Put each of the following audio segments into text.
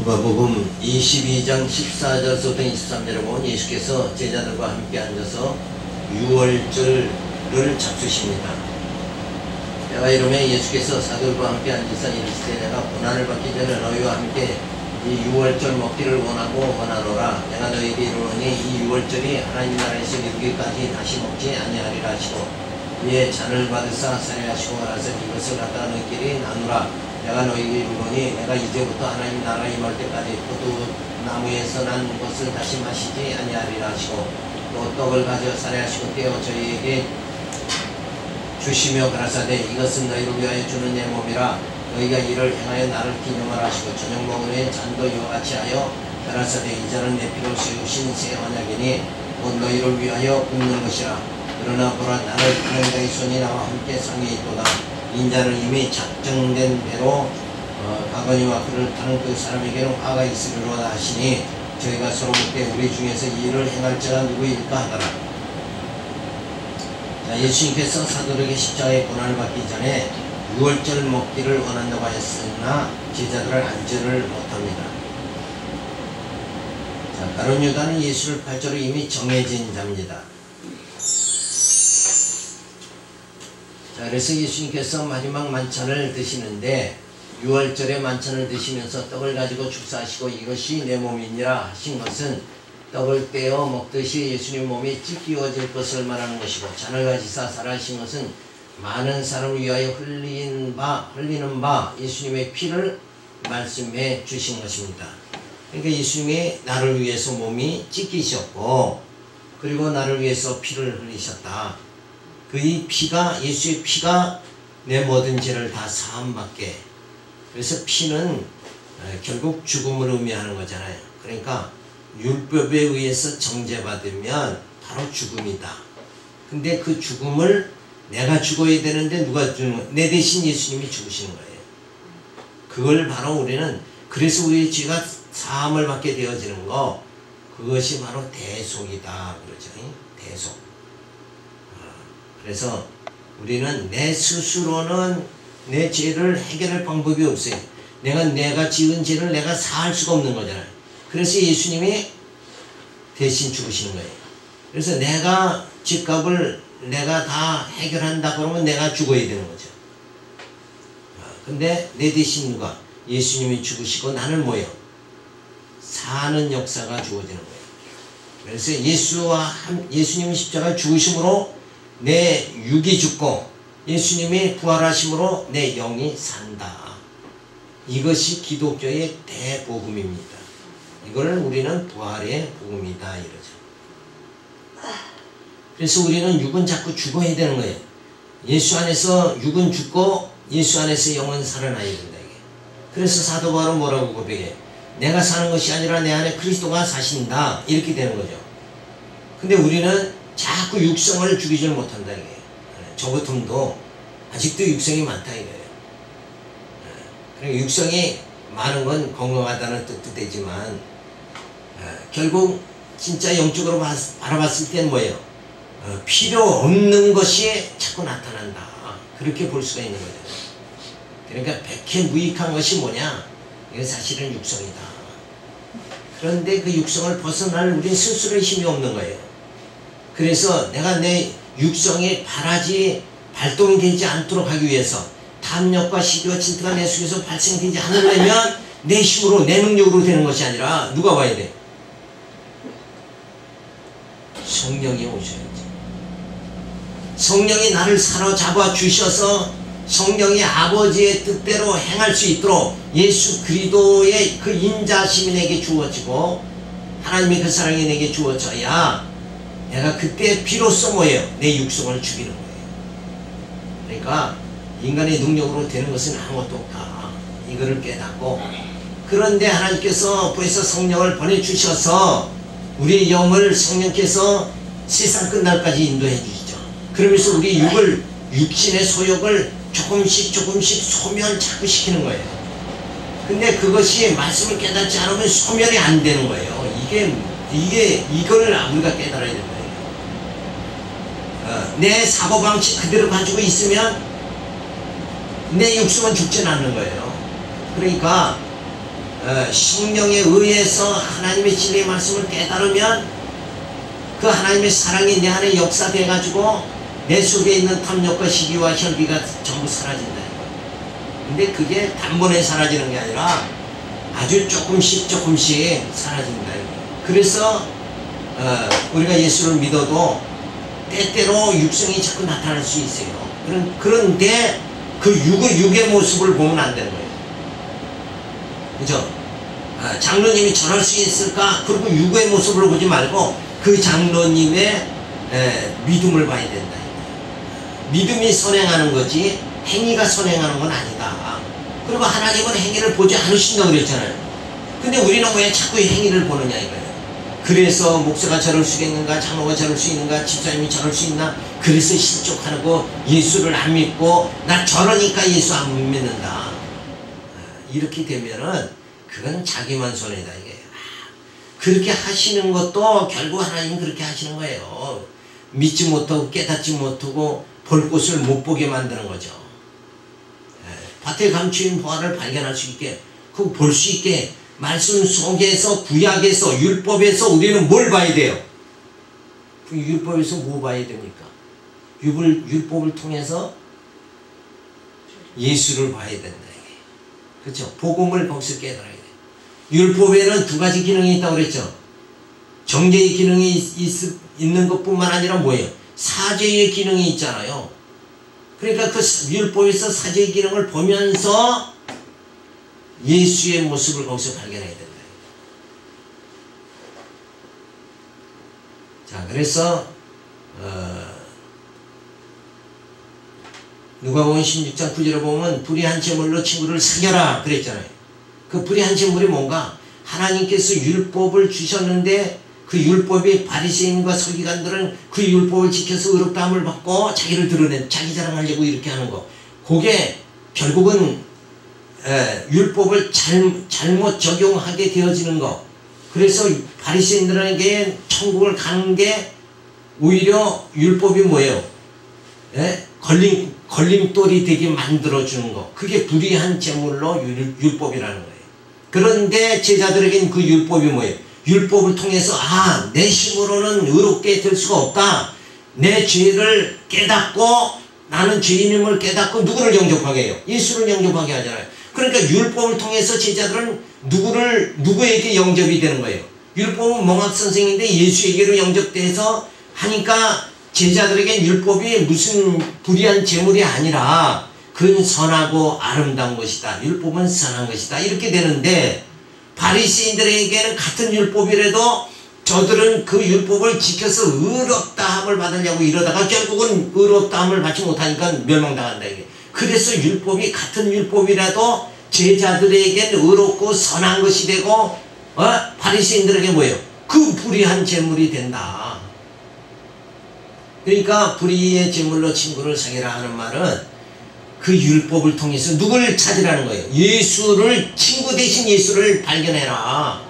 누가복음 22장 14절부터 23절에 보면 예수께서 제자들과 함께 앉아서 유월절을 잡수십니다. 내가 이름에 예수께서 사도들과 함께 앉아서 이르시되 내가 고난을 받기 전에 너희와 함께 이 유월절 먹기를 원하노라. 내가 너희에게 이르노니 이 유월절이 하나님 나라에서 이르기까지 다시 먹지 아니하리라 하시고 이에 잔을 받으사 살해하시고 말하사 이것을 갖다가 너희끼리 나누라. 내가 너희에게 이르노니 내가 이제부터 하나님 나라에 임할 때까지 포도나무에서 난 것을 다시 마시지 아니하리라 하시고 또 떡을 가져 살해하시고 떼어 저희에게 주시며 가라사대 이것은 너희를 위하여 주는 내 몸이라. 너희가 이를 행하여 나를 기념하라 하시고 저녁 먹으니 잔도 이와 같이 하여 가라사대 이 잔은 내 피로 세우신 새 언약이니 곧 너희를 위하여 붓는 것이라. 그러나 보라 나를 파는 자의 손이 나와 함께 상에 있도다. 인자는 이미 작정된 대로 가거니와 그를 타는 그 사람에게는 화가 있으리로다 하시니 저희가 서로 묻되 우리 중에서 이 일을 행할 자가 누구일까 하더라. 자, 예수님께서 사도들에게 십자가의 고난을 받기 전에 유월절 먹기를 원한다고 하였으나 제자들을 안전을 못합니다. 자, 가룟 유다는 예수를 팔 자로 이미 정해진 자입니다. 자, 그래서 예수님께서 마지막 만찬을 드시는데 유월절에 만찬을 드시면서 떡을 가지고 축사하시고 이것이 내 몸이니라 하신 것은 떡을 떼어 먹듯이 예수님 몸이 찢기워질 것을 말하는 것이고 잔을 가지사 살아하신 것은 많은 사람을 위하여 흘리는 바 예수님의 피를 말씀해 주신 것입니다. 그러니까 예수님이 나를 위해서 몸이 찢기셨고 그리고 나를 위해서 피를 흘리셨다. 그 이 피가 예수의 피가 내 모든 죄를 다 사함받게. 그래서 피는 결국 죽음을 의미하는 거잖아요. 그러니까 율법에 의해서 정죄받으면 바로 죽음이다. 근데 그 죽음을 내가 죽어야 되는데 누가 죽는 거예요? 내 대신 예수님이 죽으시는 거예요. 그걸 바로 우리는 그래서 우리의 죄가 사함을 받게 되어지는 거 그것이 바로 대속이다 그러죠. 대속. 그래서 우리는 내 스스로는 내 죄를 해결할 방법이 없어요. 내가 지은 죄를 내가 사할 수가 없는 거잖아요. 그래서 예수님이 대신 죽으시는 거예요. 그래서 내가 죄값을 내가 다 해결한다 그러면 내가 죽어야 되는 거죠. 근데 내 대신 누가? 예수님이 죽으시고 나는 뭐예요? 사는 역사가 주어지는 거예요. 그래서 예수님이 십자가 죽으심으로 내 육이 죽고 예수님이 부활하심으로 내 영이 산다. 이것이 기독교의 대복음입니다. 이걸 우리는 부활의 복음이다 이러죠. 그래서 우리는 육은 자꾸 죽어야 되는 거예요. 예수 안에서 육은 죽고 예수 안에서 영은 살아나야 된다. 이게. 그래서 사도 바울은 뭐라고 고백해? 내가 사는 것이 아니라 내 안에 그리스도가 사신다. 이렇게 되는 거죠. 근데 우리는 자꾸 육성을 죽이지 못한다 이게. 저 같음도 아직도 육성이 많다 이거예요. 그러니까 육성이 많은 건 건강하다는 뜻도 되지만 결국 진짜 영적으로 바라봤을 땐 뭐예요? 필요 없는 것이 자꾸 나타난다. 그렇게 볼 수가 있는 거죠. 그러니까 백해무익한 것이 뭐냐? 이게 사실은 육성이다. 그런데 그 육성을 벗어날 우리 스스로의 힘이 없는 거예요. 그래서 내가 내 육성이 발동이 되지 않도록 하기 위해서 탐욕과 시기와 질투가 내 속에서 발생되지 않으려면 내 힘으로 내 능력으로 되는 것이 아니라 누가 와야 돼? 성령이 오셔야지. 성령이 나를 사로잡아 주셔서 성령이 아버지의 뜻대로 행할 수 있도록 예수 그리스도의 그 인자심이 내게 주어지고 하나님의 그 사랑이 내게 주어져야 내가 그때 비로소 뭐예요? 내 육성을 죽이는 거예요. 그러니까 인간의 능력으로 되는 것은 아무것도 없다. 이거를 깨닫고 그런데 하나님께서 벌써 성령을 보내주셔서 우리 영을 성령께서 세상 끝날까지 인도해 주시죠. 그러면서 우리 육신의 소욕을 조금씩 소멸 자꾸 시키는 거예요. 근데 그것이 말씀을 깨닫지 않으면 소멸이 안 되는 거예요. 이걸 우리가 깨달아야 된다. 내 사고방식 그대로 가지고 있으면 내 육성은 죽지는 않는 거예요. 그러니까 성령에 의해서 하나님의 진리의 말씀을 깨달으면 그 하나님의 사랑이 내 안에 역사돼 가지고 내 속에 있는 탐욕과 시기와 혈기가 전부 사라진다. 근데 그게 단번에 사라지는 게 아니라 아주 조금씩 사라진다. 그래서 우리가 예수를 믿어도 때때로 육성이 자꾸 나타날 수 있어요. 그런데 그 육의 모습을 보면 안 되는 거예요. 그죠? 장로님이 저럴 수 있을까? 그리고 육의 모습을 보지 말고 그 장로님의 믿음을 봐야 된다. 믿음이 선행하는 거지 행위가 선행하는 건 아니다. 그리고 하나님은 행위를 보지 않으신다고 그랬잖아요. 근데 우리는 왜 자꾸 행위를 보느냐 이거예요. 그래서 목사가 저럴 수 있는가, 장로가 저럴 수 있는가, 집사님이 저럴 수 있나, 그래서 실족하고 예수를 안 믿고 나 저러니까 예수 안 믿는다. 이렇게 되면은 그건 자기만 손해다 이게. 그렇게 하시는 것도 결국 하나님은 그렇게 하시는 거예요. 믿지 못하고 깨닫지 못하고 볼 곳을 못 보게 만드는 거죠. 밭에 감추인 보화를 발견할 수 있게, 그 볼 수 있게 말씀 속에서 구약에서 율법에서 우리는 뭘 봐야 돼요? 그 율법에서 뭐 봐야 됩니까? 율법을 통해서 예수를 봐야 된다. 그렇죠? 복음을 거기서 깨달아야 돼요. 율법에는 두 가지 기능이 있다고 그랬죠. 정죄의 기능이 있는 것뿐만 아니라 뭐예요? 사죄의 기능이 있잖아요. 그러니까 그 율법에서 사죄의 기능을 보면서 예수의 모습을 거기서 발견해야 된다. 자, 그래서 누가복음 16장 9절에 보면 불의한 제물로 친구를 사겨라 그랬잖아요. 그 불의한 제물이 뭔가? 하나님께서 율법을 주셨는데 그 율법이 바리새인과 서기관들은 그 율법을 지켜서 의롭다함을 받고 자기를 드러낸, 자기 자랑하려고 이렇게 하는 거. 그게 결국은 율법을 잘못 적용하게 되어지는 거. 그래서 바리새인들에게 천국을 가는 게 오히려 율법이 뭐예요? 걸림돌이 되게 만들어주는 거. 그게 불의한 제물로 율법이라는 거예요. 그런데 제자들에게는 그 율법이 뭐예요? 율법을 통해서 내 힘으로는 의롭게 될 수가 없다. 내 죄를 깨닫고 나는 죄인임을 깨닫고 누구를 영접하게 해요? 예수를 영접하게 하잖아요. 그러니까 율법을 통해서 제자들은 누구에게 영접이 되는 거예요? 율법은 몽학 선생인데 예수에게로 영접돼서 하니까 제자들에겐 율법이 무슨 불의한 제물이 아니라 그건 선하고 아름다운 것이다. 율법은 선한 것이다. 이렇게 되는데 바리새인들에게는 같은 율법이라도 저들은 그 율법을 지켜서 의롭다함을 받으려고 이러다가 결국은 의롭다함을 받지 못하니까 멸망당한다 이게. 그래서 율법이 같은 율법이라도 제자들에겐 의롭고 선한 것이 되고 바리새인들에게 뭐예요? 그 불의한 제물이 된다. 그러니까 불의의 제물로 친구를 사귀라 하는 말은 그 율법을 통해서 누구를 찾으라는 거예요? 예수를, 친구 대신 예수를 발견해라.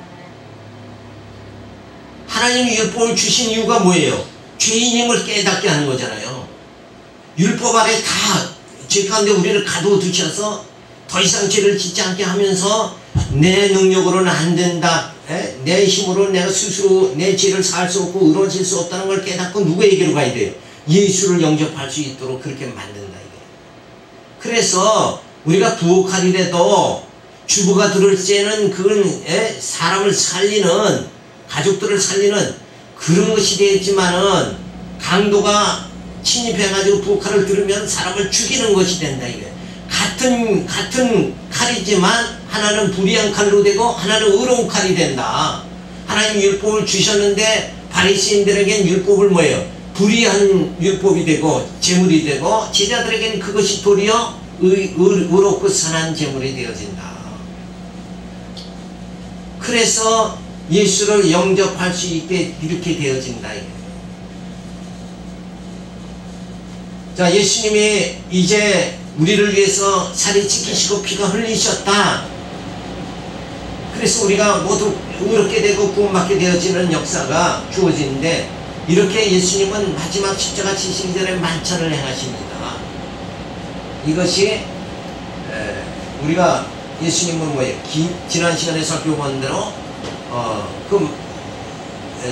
하나님이 율법을 주신 이유가 뭐예요? 죄인임을 깨닫게 하는 거잖아요. 율법 아래 다 죄 가운데 우리를 가둬두셔서 더 이상 죄를 짓지 않게 하면서 내 능력으로는 안 된다. 내 힘으로 내가 스스로 내 죄를 사할 수 없고 의로워질 수 없다는 걸 깨닫고 누구에게로 가야 돼요? 예수를 영접할 수 있도록 그렇게 만든다. 그래서 우리가 부엌하리라도 주부가 들을 때는 그건 사람을 살리는, 가족들을 살리는 그런 것이 되었지만은 강도가 침입해가지고 부엌칼을 들으면 사람을 죽이는 것이 된다 이게. 같은 칼이지만 하나는 불의한 칼로 되고 하나는 의로운 칼이 된다. 하나님 율법을 주셨는데 바리새인들에겐 율법을 뭐예요? 불의한 율법이 되고 제물이 되고 제자들에게는 그것이 도리어 의롭고 선한 제물이 되어진다. 그래서 예수를 영접할 수 있게 이렇게 되어진다. 자, 예수님이 이제 우리를 위해서 살이 찢기시고 피가 흘리셨다. 그래서 우리가 모두 의롭게 되고 구원받게 되어지는 역사가 주어지는데 이렇게 예수님은 마지막 십자가 지시기 전에 만찬을 행하십니다. 이것이 우리가 예수님은 뭐예요? 지난 시간에 살펴본 대로 그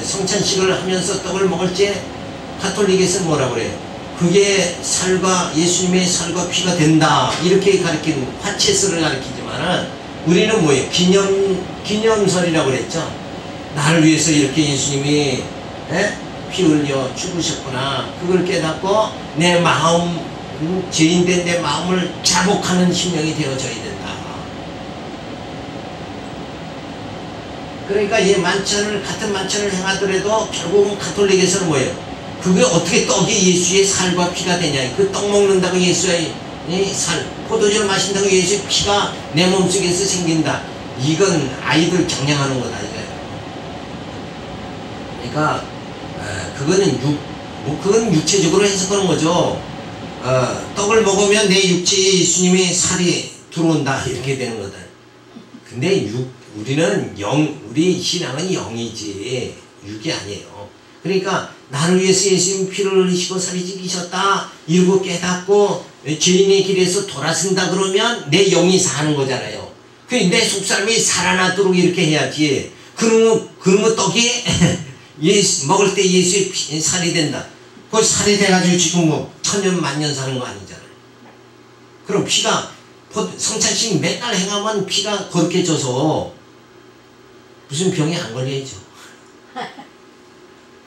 성찬식을 하면서 떡을 먹을 때 가톨릭에서는 뭐라고 그래요? 그게 살과 예수님의 살과 피가 된다 이렇게 가르치는 화채설을 가르치지만은 우리는 뭐예요? 기념설이라고 그랬죠. 나를 위해서 이렇게 예수님이 피 흘려 죽으셨구나. 그걸 깨닫고 내 마음, 죄인된 내 마음을 자복하는 심령이 되어져야 된다. 그러니까 이 만찬을, 같은 만찬을 행하더라도 결국은 가톨릭에서는 뭐예요? 그게 어떻게 떡이 예수의 살과 피가 되냐. 그 떡 먹는다고 예수의 살, 포도주를 마신다고 예수의 피가 내 몸속에서 생긴다. 이건 아이들 경량하는 거다 이거예요. 그러니까 그건 육체적으로 해석하는 거죠. 떡을 먹으면 내 육체에 예수님의 살이 들어온다 이렇게 되는 거다. 근데 우리 신앙은 영이지 육이 아니에요. 그러니까 나를 위해서 예수님 피를 흘리시고 살이 찢기셨다 이러고 깨닫고 죄인의 길에서 돌아선다 그러면 내 영이 사는 거잖아요. 내 속사람이 살아나도록 이렇게 해야지. 그러면 떡이 먹을 때 예수의 살이 된다. 그 살이 돼가지고 지금 뭐 천년 만년 사는 거 아니잖아요. 그럼 피가 성찬식 맨날 행하면 피가 거룩해져서 무슨 병에 안 걸려야죠.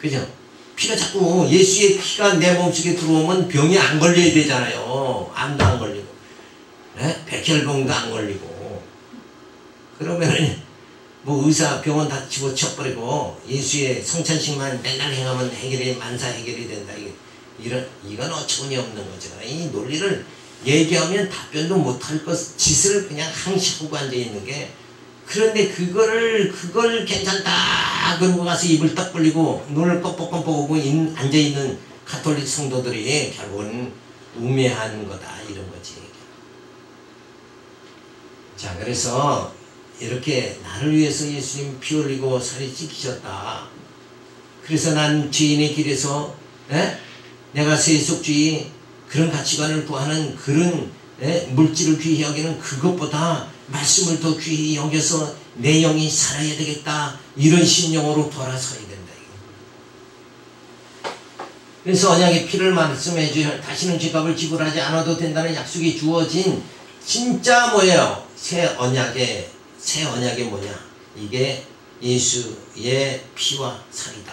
그죠? 피가 자꾸 예수의 피가 내 몸속에 들어오면 병이 안 걸려야 되잖아요. 암도 안 걸리고 백혈병도 안 걸리고. 그러면은 뭐 의사 병원 다 집어쳐버리고 예수의 성찬식만 맨날 행하면 만사 해결이 된다. 이건 어처구니 없는 거죠. 이 논리를 얘기하면 답변도 못할 것 짓을 그냥 항시하고 앉아있는 게, 그런데 그걸 괜찮다 그러고 가서 입을 딱 벌리고 눈을 껌뻑껌뻑 보고 앉아있는 가톨릭 성도들이 결국은 우매한 거다 이런 거지. 자, 그래서 이렇게 나를 위해서 예수님 피 흘리고 살이 찢기셨다. 그래서 난 죄인의 길에서 내가 세속주의 그런 가치관을 구하는 그런 물질을 귀히 여기는 그것보다 말씀을 더 귀히 여겨서 내 영이 살아야 되겠다. 이런 심령으로 돌아서야 된다. 그래서 언약의 피를 말씀해 주여 다시는 죄값을 지불하지 않아도 된다는 약속이 주어진 진짜 뭐예요? 새 언약의 뭐냐? 이게 예수의 피와 살이다.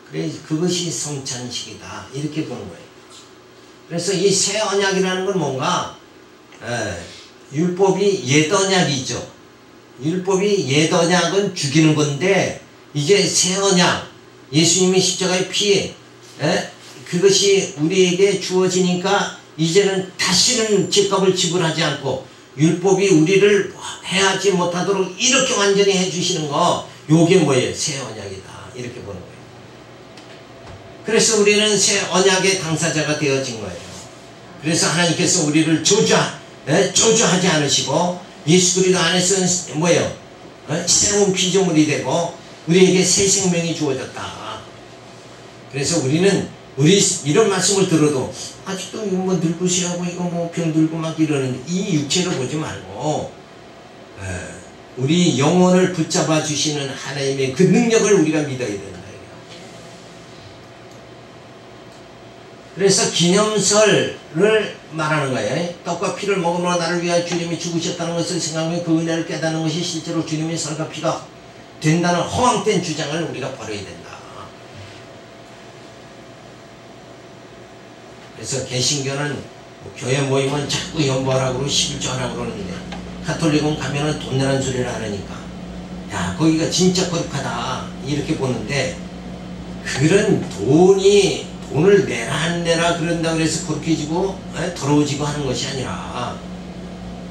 그래 그것이 성찬식이다. 이렇게 보는 거예요. 그래서 이 새 언약이라는 건 뭔가 율법이 옛 언약이죠. 율법이 옛 언약은 죽이는 건데 이제 새 언약 예수님의 십자가의 피 그것이 우리에게 주어지니까 이제는 다시는 죄값을 지불하지 않고 율법이 우리를 해하지 못하도록 이렇게 완전히 해주시는 거, 요게 뭐예요? 새 언약이다. 이렇게 보는 거예요. 그래서 우리는 새 언약의 당사자가 되어진 거예요. 그래서 하나님께서 우리를 저주하지 않으시고 예수 그리스도 안에서는 뭐예요? 새로운 피조물이 되고 우리에게 새 생명이 주어졌다. 그래서 우리는 이런 말씀을 들어도 아직도 이거 뭐 늙으시라고 이거 뭐 병들고 막 이러는 이 육체로 보지 말고 우리 영혼을 붙잡아 주시는 하나님의 그 능력을 우리가 믿어야 된다. 그래서 기념설을 말하는 거예요. 떡과 피를 먹으므로 나를 위하여 주님이 죽으셨다는 것을 생각하며 그 은혜를 깨닫는 것이 실제로 주님의 살과 피가 된다는 허황된 주장을 우리가 버려야 된다. 그래서 개신교는 교회 모이면 자꾸 연보하라고 그러고 11조 하라고 그러는데 가톨릭은 가면은 돈 내라는 소리를 하니까 야 거기가 진짜 거룩하다 이렇게 보는데, 그런 돈을 내라 안 내라 그런다고 해서 거룩해지고 더러워지고 하는 것이 아니라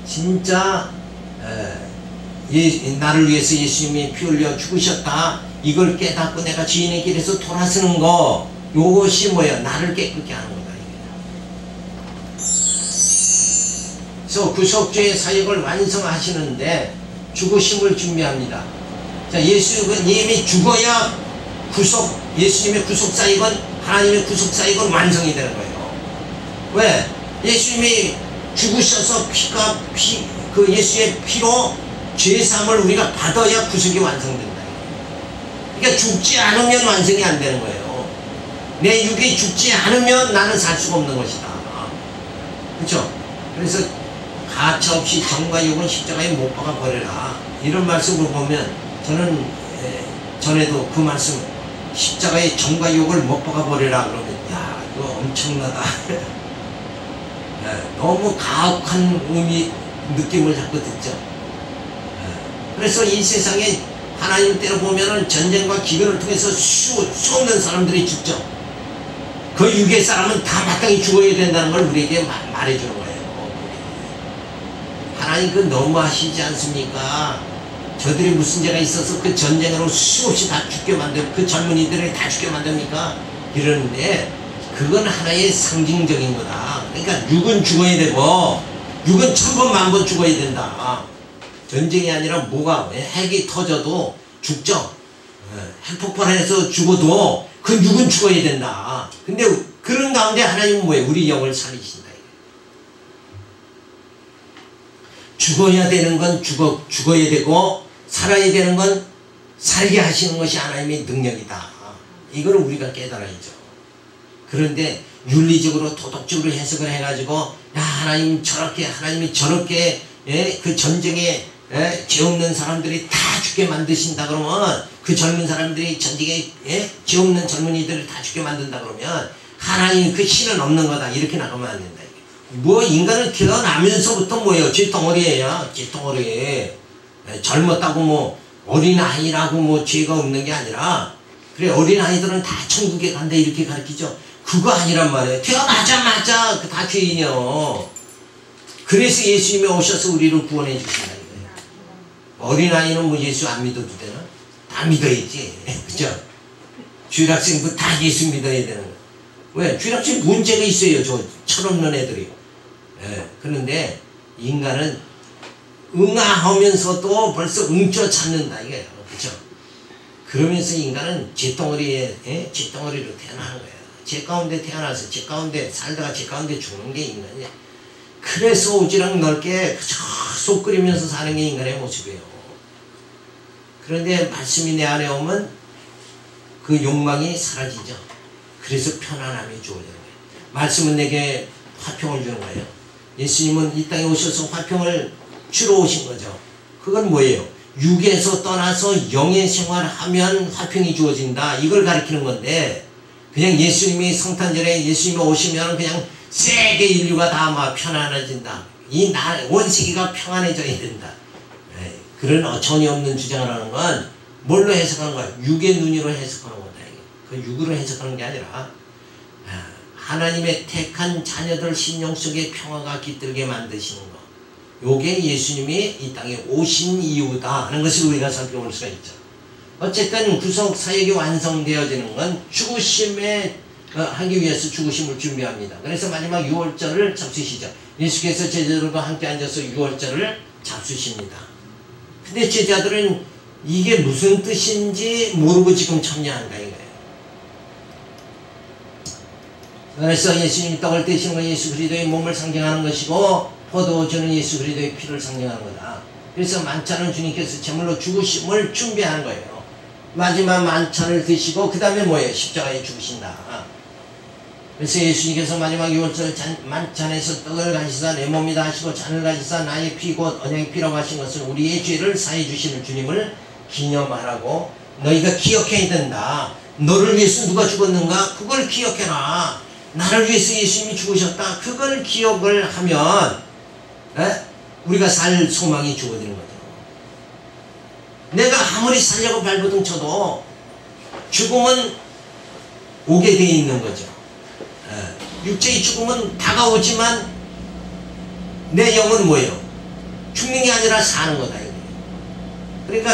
진짜 나를 위해서 예수님이 피 흘려 죽으셨다 이걸 깨닫고 내가 주인의 길에서 돌아서는 거, 요것이 뭐야? 나를 깨끗게 하는 거다. 그래서 구속주의 사역을 완성하시는데 죽으심을 준비합니다. 자, 예수님이 죽어야 예수님의 구속사역은, 하나님의 구속사역은 완성이 되는 거예요. 왜? 예수님이 죽으셔서 그 예수의 피로 죄사함을 우리가 받아야 구속이 완성된다. 그러니까 죽지 않으면 완성이 안 되는 거예요. 내 육이 죽지 않으면 나는 살 수가 없는 것이다. 그렇죠? 그래서 가차없이 정과 욕은 십자가에 못 박아 버려라. 이런 말씀을 보면 저는 전에도 그 말씀 십자가에 정과 욕을 못 박아 버려라 그러면 야 이거 엄청나다. 너무 가혹한 느낌을 자꾸 듣죠. 그래서 이 세상에 하나님 때로 보면은 전쟁과 기근을 통해서 수없는 사람들이 죽죠. 그 육의 사람은 다 마땅히 죽어야 된다는 걸 우리에게 말해주는 거예요. 하나님 그 너무하시지 않습니까? 저들이 무슨 죄가 있어서 그 전쟁으로 수없이 다 죽게 만들고 그 젊은이들을 다 죽게 만듭니까? 이러는데 그건 하나의 상징적인 거다. 그러니까 육은 죽어야 되고 육은 1000번 10,000번 죽어야 된다. 전쟁이 아니라 뭐가 핵이 터져도 죽죠. 핵폭발해서 죽어도 그 육은 죽어야 된다. 근데 그런 가운데 하나님은 뭐예요? 우리 영을 살리신다. 죽어야 되는 건 죽어야 되고 살아야 되는 건 살게 하시는 것이 하나님의 능력이다. 이걸 우리가 깨달아야죠. 그런데 윤리적으로 도덕적으로 해석을 해가지고 야 하나님이 저렇게 그 전쟁에 죄 없는 사람들이 다 죽게 만드신다 그러면 그 젊은 사람들이 전쟁에 죄 없는 젊은이들을 다 죽게 만든다 그러면 하나님 그 신은 없는 거다. 이렇게 나가면 안 된다. 뭐 인간은 태어나면서부터 뭐예요? 쥐덩어리예요. 쥐덩어리. 젊었다고 뭐 어린아이라고 뭐 죄가 없는 게 아니라 그래 어린아이들은 다 천국에 간다 이렇게 가르치죠. 그거 아니란 말이에요. 태어나자마자 다 죄인이요. 그래서 예수님이 오셔서 우리를 구원해 주신다 이거예요. 어린아이는 뭐 예수 안 믿어도 되나? 다 믿어야지. 그죠? 주일학생도 다 예수 믿어야 되는 거예요. 왜? 주일학생 문제가 있어요. 저 철없는 애들이. 그런데 인간은 응아하면서도 벌써 응쳐 찾는다 이거예요. 그죠? 그러면서 인간은 죄덩어리로 태어나는 거예요. 죄 가운데 태어나서 죄 가운데 살다가 죄 가운데 죽는 게 인간이에요. 그래서 오지랖 넓게 속 끓이면서 사는 게 인간의 모습이에요. 그런데 말씀이 내 안에 오면 그 욕망이 사라지죠. 그래서 편안함이 주어지는 거예요. 말씀은 내게 화평을 주는 거예요. 예수님은 이 땅에 오셔서 화평을 주러 오신 거죠. 그건 뭐예요? 육에서 떠나서 영의 생활을 하면 화평이 주어진다. 이걸 가리키는 건데 그냥 예수님이 성탄절에 예수님이 오시면 그냥 세계 인류가 다 막 편안해진다. 이 원세계가 평안해져야 된다. 그런 어처구니없는 주장을 하는 건 뭘로 해석하는 거야? 육의 눈으로 해석하는 거다. 그 육으로 해석하는 게 아니라 하나님의 택한 자녀들 심령 속에 평화가 깃들게 만드시는 거. 요게 예수님이 이 땅에 오신 이유다 하는 것을 우리가 살펴볼 수가 있죠. 어쨌든 구속 사역이 완성되어지는 건 죽으심에 하기 위해서 죽으심을 준비합니다. 그래서 마지막 유월절을 잡수시죠. 예수께서 제자들과 함께 앉아서 유월절을 잡수십니다. 근데 제자들은 이게 무슨 뜻인지 모르고 지금 참여한다 이거예요. 그래서 예수님이 떡을 떼시는 건 예수 그리스도의 몸을 상징하는 것이고 포도주는 예수 그리스도의 피를 상징하는 거다. 그래서 만찬은 주님께서 제물로 죽으심을 준비하는 거예요. 마지막 만찬을 드시고 그 다음에 뭐예요? 십자가에 죽으신다. 그래서 예수님께서 마지막 유월절 만찬에서 떡을 가지사 내 몸이다 하시고 잔을 가지사 나의 피 곧 언약의 피라고 하신 것은 우리의 죄를 사해 주시는 주님을 기념하라고 너희가 기억해야 된다. 너를 위해서 누가 죽었는가? 그걸 기억해라. 나를 위해서 예수님이 죽으셨다. 그걸 기억을 하면 우리가 살 소망이 주어지는 거죠. 내가 아무리 살려고 발버둥 쳐도 죽음은 오게 돼 있는 거죠. 육체의 죽음은 다가오지만 내 영은 뭐예요? 죽는 게 아니라 사는 거다. 그러니까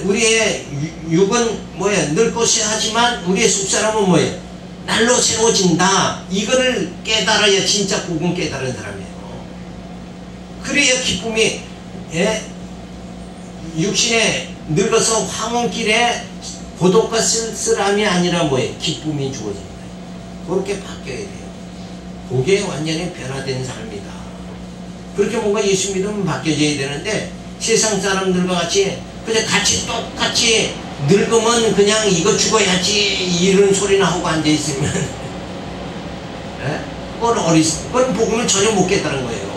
우리의 육은 뭐예요? 늙고 쇠하지만 우리의 속사람은 뭐예요? 날로 새로워진다. 이거를 깨달아야 진짜 복음 깨달은 사람이에요. 그래야 기쁨이 육신에 늙어서 황혼길에 고독과 쓸쓸함이 아니라 뭐예요? 기쁨이 주어집니다. 그렇게 바뀌어야 돼요. 그게 완전히 변화된 삶이다. 그렇게 뭔가 예수 믿으면 바뀌어져야 되는데 세상 사람들과 같이 그냥 같이 똑같이 늙으면 그냥 이거 죽어야지 이런 소리나 하고 앉아있으면 그건 복음을 전혀 못 깼다는 거예요.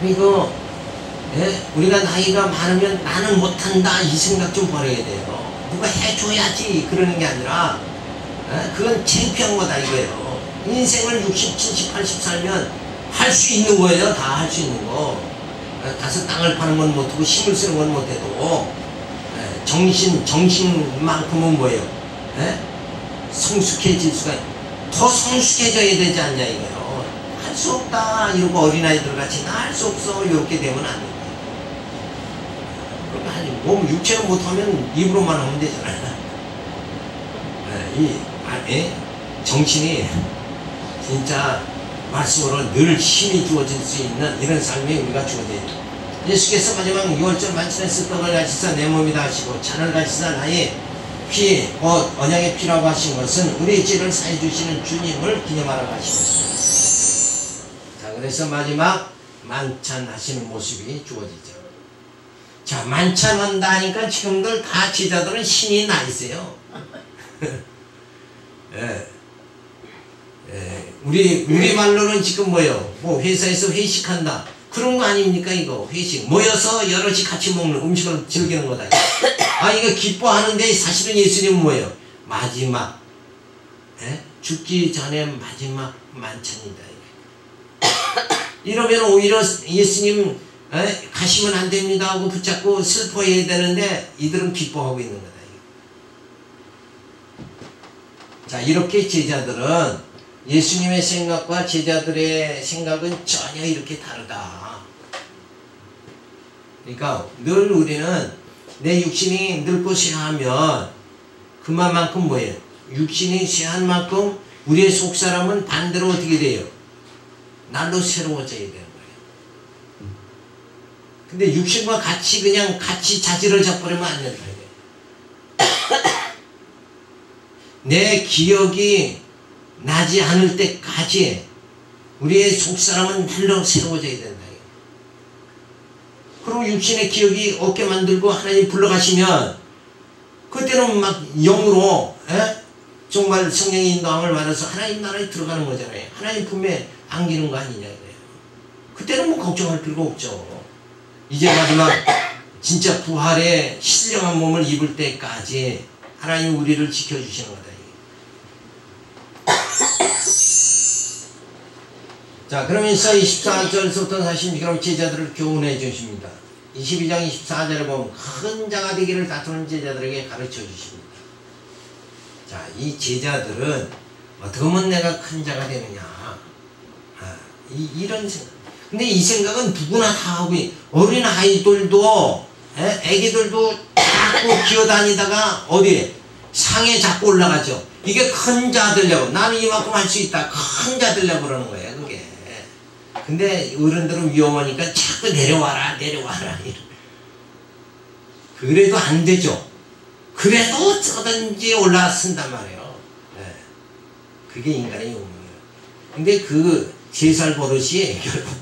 그리고 우리가 나이가 많으면 나는 못한다 이 생각 좀 버려야 돼요. 누가 해줘야지 그러는 게 아니라 그건 창피한 거다 이거예요. 인생을 60, 70, 80 살면 할 수 있는 거예요. 다 할 수 있는 거. 가서 땅을 파는 건 못하고 힘을 쓰는 건 못해도 정신만큼은 뭐예요? 성숙해질 수가 더 성숙해져야 되지 않냐 이거예요. 할 수 없다 이러고 어린아이들 같이 나 할 수 없어 이렇게 되면 안 돼요. 아니 몸 육체로 못하면 입으로만 하면 되잖아요. 정신이 진짜 말씀으로 늘 힘이 주어질 수 있는 이런 삶에 우리가 주어져야 돼요. 예수께서 마지막 6월절 만찬에서 떡을 가시사 내 몸이다 하시고 잔을 가시사 나의 피, 언약의 피라고 하신 것은 우리의 죄를 사해 주시는 주님을 기념하라고 하신 것입니다. 자, 그래서 마지막 만찬하시는 모습이 주어지죠. 자, 만찬한다 하니까 지금들 다 제자들은 신이 나 있어요. 우리 말로는 지금 뭐요? 뭐 회사에서 회식한다. 그런 거 아닙니까 이거 회식. 모여서 여럿이 같이 먹는 음식을 즐기는 거다. 이거 기뻐하는데 사실은 예수님은 뭐예요? 마지막 죽기 전에 마지막 만찬이다. 이러면 오히려 예수님 가시면 안 됩니다 하고 붙잡고 슬퍼해야 되는데 이들은 기뻐하고 있는 거다. 자, 이렇게 제자들은 예수님의 생각과 제자들의 생각은 전혀 이렇게 다르다. 그러니까 늘 우리는 내 육신이 늙고 쇠하면 그만큼 뭐예요? 육신이 쇠한 만큼 우리의 속사람은 반대로 어떻게 돼요? 날로 새로워져야 되는 거예요. 근데 육신과 같이 그냥 같이 자질을 잡버리면 안 된다. 내 기억이 나지 않을 때까지 우리의 속사람은 날로 새로워져야 된다. 그리고 육신의 기억이 없게 만들고 하나님 불러가시면 그때는 막 영으로 정말 성령의 인도함을 받아서 하나님 나라에 들어가는 거잖아요. 하나님 품에 안기는 거 아니냐 이거예요. 그때는 뭐 걱정할 필요가 없죠. 이제 마지막 진짜 부활의 신령한 몸을 입을 때까지 하나님 우리를 지켜주시는 거다. 자, 그러면서 24절부터 46절 제자들을 교훈해 주십니다. 22장 24절에 보면 큰 자가 되기를 다투는 제자들에게 가르쳐 주십니다. 자, 이 제자들은 어떻게 하면 내가 큰 자가 되느냐 이런 생각. 근데 이 생각은 누구나 다 하고 어린 아이들도 애기들도 자꾸 기어다니다가 어디에 상에 자꾸 올라가죠. 이게 큰 자 되려고 나는 이만큼 할 수 있다 큰 자 되려고 그러는 거예요. 그게 근데 어른들은 위험하니까 자꾸 내려와라 그래도 안 되죠. 그래도 어쩌든지 올라선단 말이에요. 그게 인간의 욕망이에요. 근데 그 3살 버릇이 결국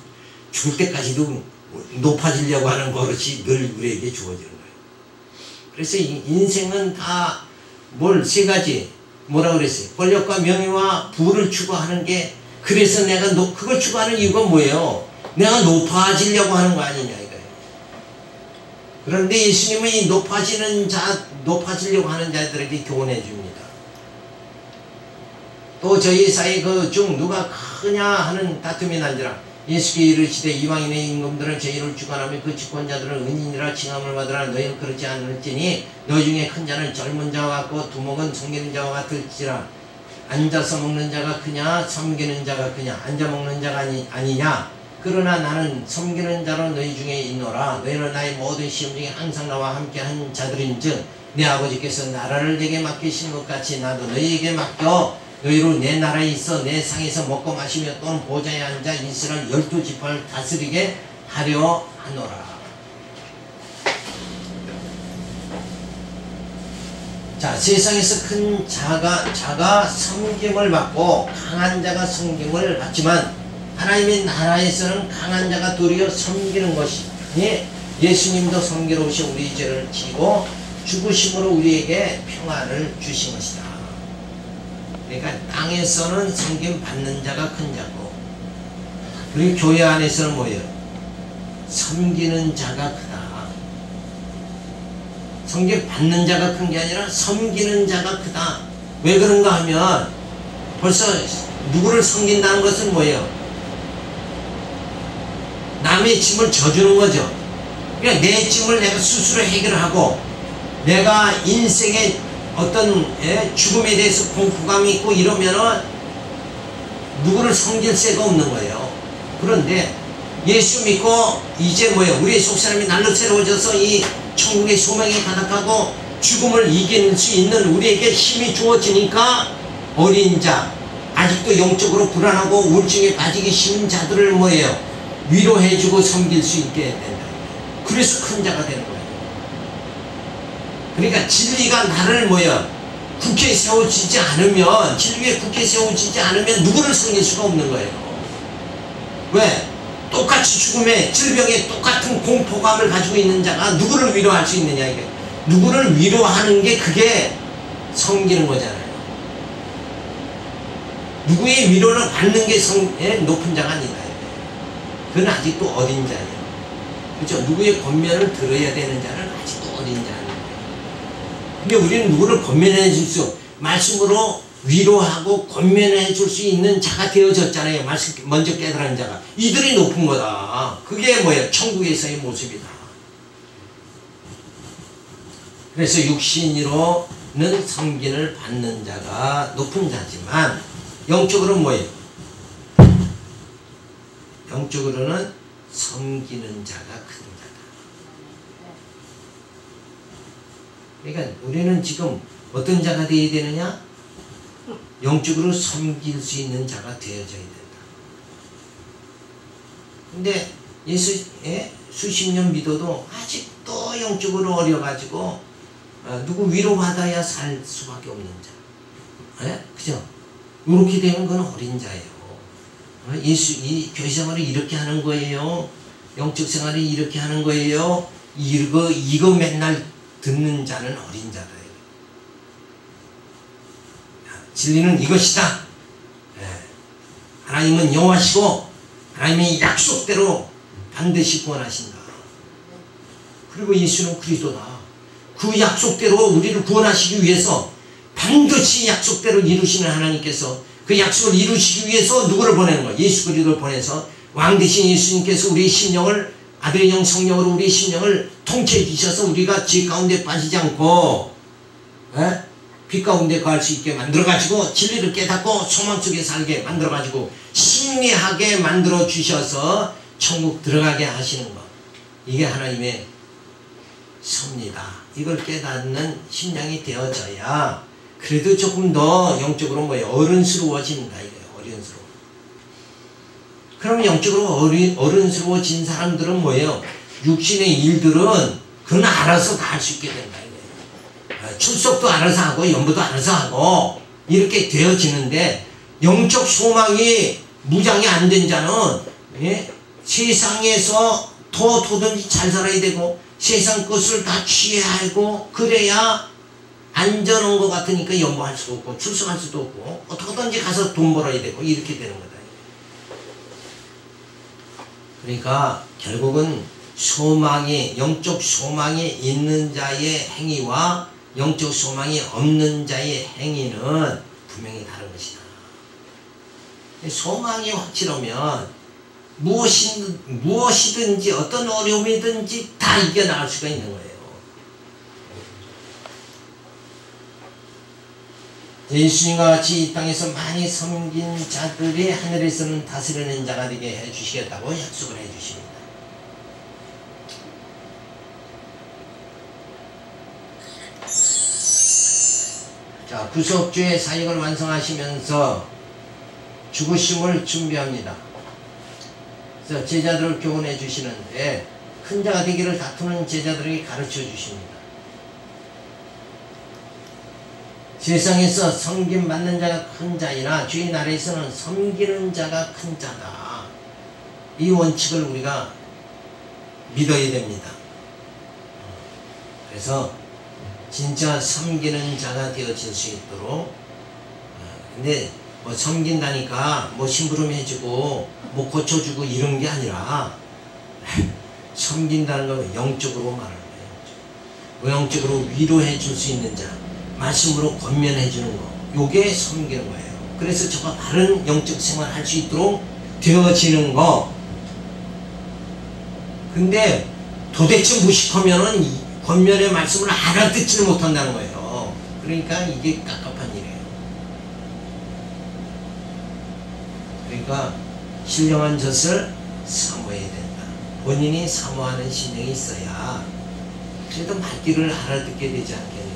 죽을 때까지도 높아지려고 하는 버릇이 늘 우리에게 주어지는 거예요. 그래서 인생은 다 뭘 3가지 뭐라 그랬어요? 권력과 명예와 부를 추구하는 게 그래서 내가 그걸 추구하는 이유가 뭐예요? 내가 높아지려고 하는 거 아니냐 이거예요. 그런데 예수님은 이 높아지려고 하는 자들에게 교훈해 줍니다. 또 저희 사이 그 중 누가 크냐 하는 다툼이 난지라 예수께 이르시되 이방인의 임금들은 저희를 주관하며 그 집권자들은 은인이라 칭함을 받으라. 너희는 그렇지 않을지니 너희 중에 큰 자는 젊은 자와 같고 두목은 섬기는 자와 같을지라. 앉아서 먹는 자가 크냐 섬기는 자가 크냐. 앉아 먹는 자가 아니냐. 그러나 나는 섬기는 자로 너희 중에 있노라. 너희는 나의 모든 시험 중에 항상 나와 함께 한 자들인즉 내 아버지께서 나라를 내게 맡기신 것 같이 나도 너희에게 맡겨 너희로 내 나라에 있어 내 상에서 먹고 마시며 또는 보좌에 앉아 이스라엘 12지파를 다스리게 하려 하노라. 자, 세상에서 큰 자가 섬김을 받고 강한 자가 섬김을 받지만 하나님의 나라에서는 강한 자가 도리어 섬기는 것이니 예수님도 성결로우신 우리 죄를 지고 죽으심으로 우리에게 평안을 주신 것이다. 그러니까 땅에서는 섬김 받는 자가 큰 자고, 그리고 교회 안에서는 뭐예요? 섬기는 자가 크다. 섬김 받는 자가 큰 게 아니라 섬기는 자가 크다. 왜 그런가 하면 벌써 누구를 섬긴다는 것은 뭐예요? 남의 짐을 져주는 거죠. 그러니까 내 짐을 내가 스스로 해결하고 내가 인생의 어떤 죽음에 대해서 공포감이 있고 이러면은 누구를 섬길 새가 없는 거예요. 그런데 예수 믿고 이제 뭐예요? 우리의 속사람이 날로 새로워져서 이 천국의 소망이 가득하고 죽음을 이길 수 있는 우리에게 힘이 주어지니까 어린 자, 아직도 영적으로 불안하고 우울증에 빠지기 쉬운 자들을 뭐예요? 위로해주고 섬길 수 있게 된다. 그래서 큰 자가 되는 거예요. 그러니까 진리가 나를 뭐예요? 국회에 세워지지 않으면, 진리의 국회에 세워지지 않으면 누구를 섬길 수가 없는 거예요. 왜? 똑같이 죽음에, 질병에 똑같은 공포감을 가지고 있는 자가 누구를 위로할 수 있느냐, 이게. 누구를 위로하는 게 그게 섬기는 거잖아요. 누구의 위로를 받는 게 높은 자가 아니다. 그건 아직도 어린 자예요. 그렇죠? 누구의 권면을 들어야 되는 자는 아직도 어린 자예요. 근데 우리는 누구를 권면해 줄 수, 말씀으로 위로하고 권면해 줄 수 있는 자가 되어졌잖아요. 말씀 먼저 깨달은 자가. 이들이 높은 거다. 그게 뭐예요? 천국에서의 모습이다. 그래서 육신으로는 섬김을 받는 자가 높은 자지만 영적으로는 뭐예요? 영적으로는 섬기는 자가 큰 자다. 그러니까 우리는 지금 어떤 자가 되어야 되느냐? 영적으로 섬길 수 있는 자가 되어져야 된다. 근데 예수의 수십 년 믿어도 아직도 영적으로 어려가지고 누구 위로받아야 살 수밖에 없는 자. 그죠? 이렇게 되면 그건 어린 자예요. 이 교회 생활을 이렇게 하는 거예요. 영적 생활을 이렇게 하는 거예요. 이거 맨날 듣는 자는 어린 자다. 진리는 이것이다. 하나님은 여호와시고 하나님의 약속대로 반드시 구원하신다. 그리고 예수는 그리스도다. 그 약속대로 우리를 구원하시기 위해서 반드시 약속대로 이루시는 하나님께서 그 약속을 이루시기 위해서 누구를 보내는 거예요? 예수 그리스도를 보내서 왕 되신 예수님께서 우리의 심령을 아들의 영 성령으로 우리의 심령을 통치해 주셔서 우리가 죄 가운데 빠지지 않고 빛 가운데 거할 수 있게 만들어가지고 진리를 깨닫고 소망 속에 살게 만들어가지고 승리하게 만들어 주셔서 천국 들어가게 하시는 것. 이게 하나님의 섭니다. 이걸 깨닫는 심령이 되어져야 그래도 조금 더 영적으로 뭐예요? 어른스러워진다 이거예요. 어른스러워. 그럼 영적으로 어른스러워진 사람들은 뭐예요? 육신의 일들은 그건 알아서 다 할 수 있게 된다 이거예요. 출석도 알아서 하고 연부도 알아서 하고 이렇게 되어지는데 영적 소망이 무장이 안 된 자는 세상에서 더든지 잘 살아야 되고 세상 것을 다 취해야 하고 그래야 안전한 것 같으니까 연보할 수도 없고 출석할 수도 없고 어떻게든지 가서 돈 벌어야 되고 이렇게 되는 거다. 그러니까 결국은 소망이 영적 소망이 있는 자의 행위와 영적 소망이 없는 자의 행위는 분명히 다른 것이다. 소망이 확실하면 무엇이든지 어떤 어려움이든지 다 이겨나갈 수가 있는 거예요. 예수님과 같이 이 땅에서 많이 섬긴 자들이 하늘에서는 다스리는 자가 되게 해주시겠다고 약속을 해주십니다. 자, 구속주의 사역을 완성하시면서 죽으심을 준비합니다. 그래서 제자들을 교훈해 주시는데 큰 자가 되기를 다투는 제자들에게 가르쳐 주십니다. 세상에서 섬김 받는 자가 큰 자이나 주의 나라에서는 섬기는 자가 큰 자다. 이 원칙을 우리가 믿어야 됩니다. 그래서 진짜 섬기는 자가 되어질 수 있도록. 근데 뭐 섬긴다니까 뭐 심부름 해주고 뭐 고쳐주고 이런 게 아니라 섬긴다는 건 영적으로 말하는 거예요. 영적으로 위로해 줄 수 있는 자, 말씀으로 권면해 주는 거, 요게 섬기는 거예요. 그래서 저가 바른 영적 생활을 할 수 있도록 되어지는 거. 근데 도대체 무식하면은 권면의 말씀을 알아듣지는 못한다는 거예요. 그러니까 이게 깝깝한 일이에요. 그러니까 신령한 젖을 사모해야 된다. 본인이 사모하는 심령이 있어야 그래도 말귀를 알아듣게 되지 않겠느냐.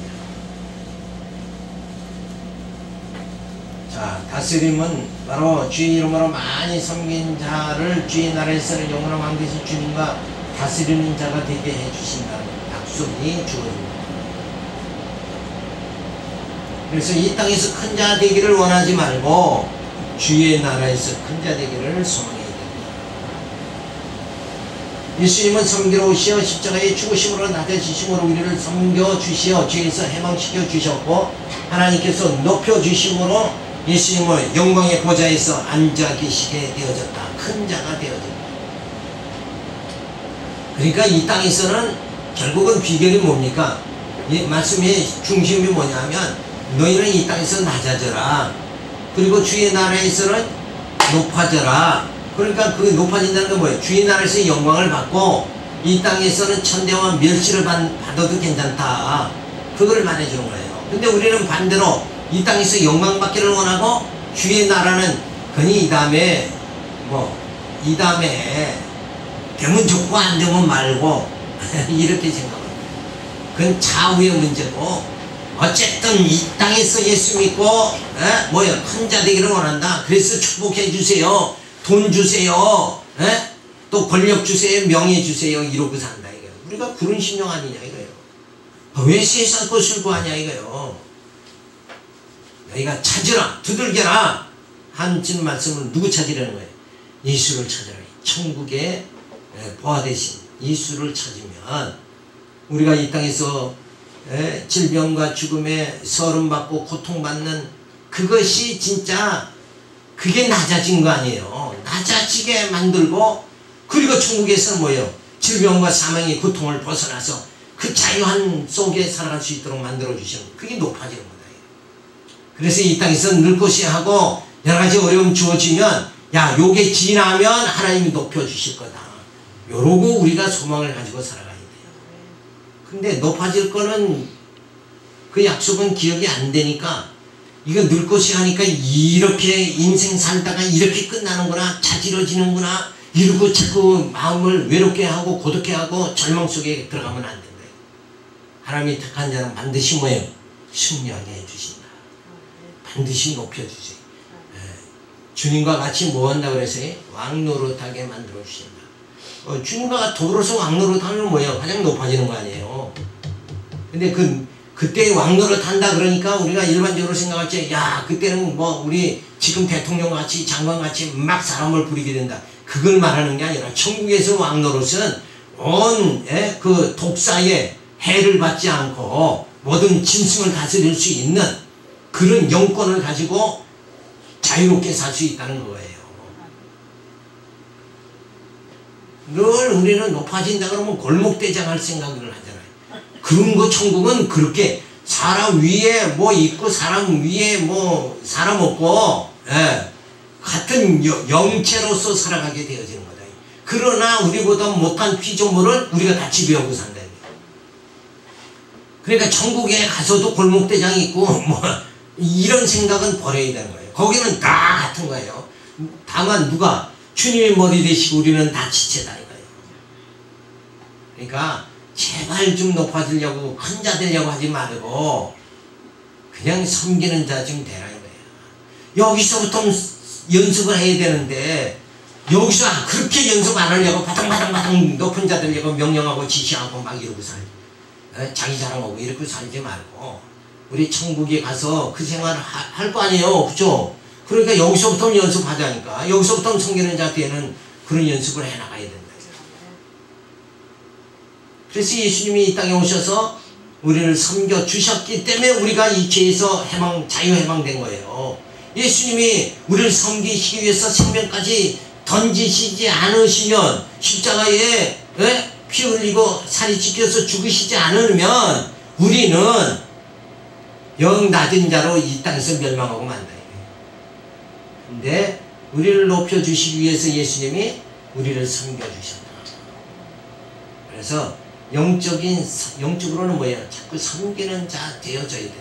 자, 다스림은 바로 주의 이름으로 많이 섬긴 자를 주의 나라에서는 영원한 왕 되신 주님과 다스리는 자가 되게 해주신다는 약속이 주어집니다. 그래서 이 땅에서 큰 자 되기를 원하지 말고 주의 나라에서 큰 자 되기를 소망해야 됩니다. 예수님은 섬기러 오시어 십자가의 죽으심으로 낮아지심으로 우리를 섬겨주시어 죄에서 해방시켜 주셨고, 하나님께서 높여주심으로 예수님을 영광의 보좌에서 앉아 계시게 되어졌다. 큰 자가 되어졌다. 그러니까 이 땅에서는 결국은 비결이 뭡니까? 이 말씀의 중심이 뭐냐면 너희는 이 땅에서 낮아져라. 그리고 주의 나라에서는 높아져라. 그러니까 그 높아진다는 건 뭐예요? 주의 나라에서 영광을 받고 이 땅에서는 천대와 멸시를 받아도 괜찮다. 그걸 말해주는 거예요. 근데 우리는 반대로 이 땅에서 영광 받기를 원하고 주의 나라는 그니 이 다음에 되면 좋고 안 되면 말고 이렇게 생각합니다. 그건 차후의 문제고, 어쨌든 이 땅에서 예수 믿고 큰 자 되기를 원한다. 그래서 축복해 주세요. 돈 주세요. 또 권력 주세요. 명예 주세요. 이러고 산다 이거예요. 우리가 그런 심령 아니냐 이거예요. 왜 세상 것을 구하냐 이거예요. 너희가 찾으라, 두들겨라 하는 말씀을 누구 찾으라는 거예요? 예수를 찾으라. 천국의 보화 대신 예수를 찾으면 우리가 이 땅에서 질병과 죽음에 서름받고 고통받는 그것이 진짜 그게 낮아진 거 아니에요. 낮아지게 만들고, 그리고 천국에서는 뭐예요? 질병과 사망의 고통을 벗어나서 그 자유한 속에 살아갈 수 있도록 만들어주시는, 그게 높아지는 거다. 그래서 이 땅에서 늙고시 하고 여러가지 어려움 주어지면 요게 지나면 하나님이 높여주실 거다. 요러고 우리가 소망을 가지고 살아가야 돼요. 근데 높아질 거는 그 약속은 기억이 안 되니까, 이거 늙고시 하니까 이렇게 인생 살다가 이렇게 끝나는구나, 자지러지는구나, 이러고 자꾸 마음을 외롭게 하고 고독해 하고 절망 속에 들어가면 안 된다. 하나님이 택한 자는 반드시 뭐예요? 승리하게 해주신다. 반드시 높여주세요. 주님과 같이 뭐 한다고 그랬어요? 왕노릇하게 만들어주신다. 주님과 더불어서 왕노릇하면 뭐예요? 가장 높아지는 거 아니에요. 근데 그때 왕노릇 한다 그러니까 우리가 일반적으로 생각할 때, 그때는 우리 지금 대통령 같이 장관 같이 막 사람을 부리게 된다. 그걸 말하는 게 아니라 천국에서 왕노릇은 온 그 독사의 해를 받지 않고 모든 짐승을 다스릴 수 있는 그런 영권을 가지고 자유롭게 살 수 있다는 거예요. 늘 우리는 높아진다 그러면 골목대장 할 생각을 하잖아요. 그런 거 천국은 그렇게 사람 위에 있고 사람 위에 사람 없고 같은 영체로서 살아가게 되어지는 거다. 그러나 우리보다 못한 피조물을 우리가 다 지배하고 산다. 그러니까 천국에 가서도 골목대장이 있고 이런 생각은 버려야 되는 거예요. 거기는 다 같은 거예요. 다만 누가 주님의 머리 되시고 우리는 다 지체다 이거예요. 그러니까 제발 좀 높아지려고 큰 자 되려고 하지 말고 그냥 섬기는 자 좀 되라 이거예요. 여기서부터 연습을 해야 되는데 여기서 그렇게 연습 안 하려고 바닥바닥 높은 자 되려고 명령하고 지시하고 막 이러고 살지. 자기 자랑하고 이렇게 살지 말고 우리 천국에 가서 그 생활을 할 거 아니에요. 그죠? 그러니까 여기서부터 연습하자니까. 여기서부터 성경의 자태에는 그런 연습을 해나가야 된다. 그래서 예수님이 이 땅에 오셔서 우리를 섬겨주셨기 때문에 우리가 이 죄에서 자유해방된 거예요. 예수님이 우리를 섬기시기 위해서 생명까지 던지시지 않으시면, 십자가에 피 흘리고 살이 찢겨서 죽으시지 않으면 우리는 영 낮은 자로 이 땅에서 멸망하고 만다. 근데 우리를 높여주시기 위해서 예수님이 우리를 섬겨주셨다. 그래서 영적으로는 뭐예요? 자꾸 섬기는 자 되어져야 된다.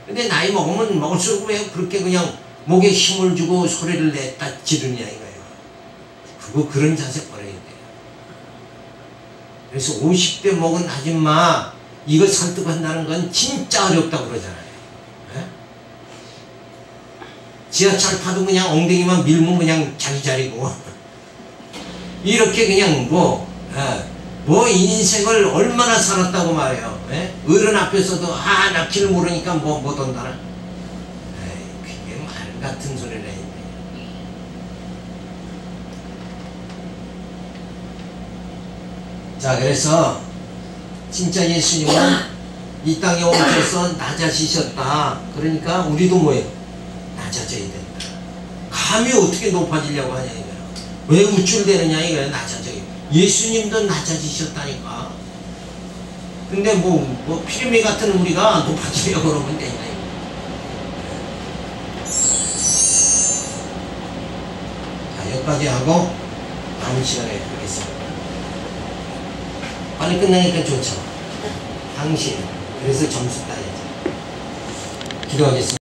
근데 나이 먹으면 먹을수록 왜 그렇게 그냥 목에 힘을 주고 소리를 냈다 지르냐 이거예요. 그런 자세 버려야 돼요. 그래서 50대 먹은 아줌마 이거 설득한다는 건 진짜 어렵다고 그러잖아요. 네? 지하철 타도 그냥 엉덩이만 밀면 그냥 자기 자리고 이렇게 그냥 뭐 인생을 얼마나 살았다고 말해요. 예? 어른 앞에서도 나 길 모르니까 못 온다나. 그게 말 같은 소리네. 자, 그래서 진짜 예수님은 이 땅에 오셔서 낮아지셨다. 그러니까 우리도 뭐예요? 낮아져야 된다. 감히 어떻게 높아지려고 하냐 이거예요. 왜 우쭐대느냐 이거예요. 낮아져요. 예수님도 낮아지셨다니까. 근데 뭐 피레미 같은 우리가 높아지려고 그러면 되냐. 자, 여기까지 하고 다음 시간에 하겠습니다. 빨리 끝나니까 좋죠. 당신. 그래서 점수 따야지. 기도하겠습니다.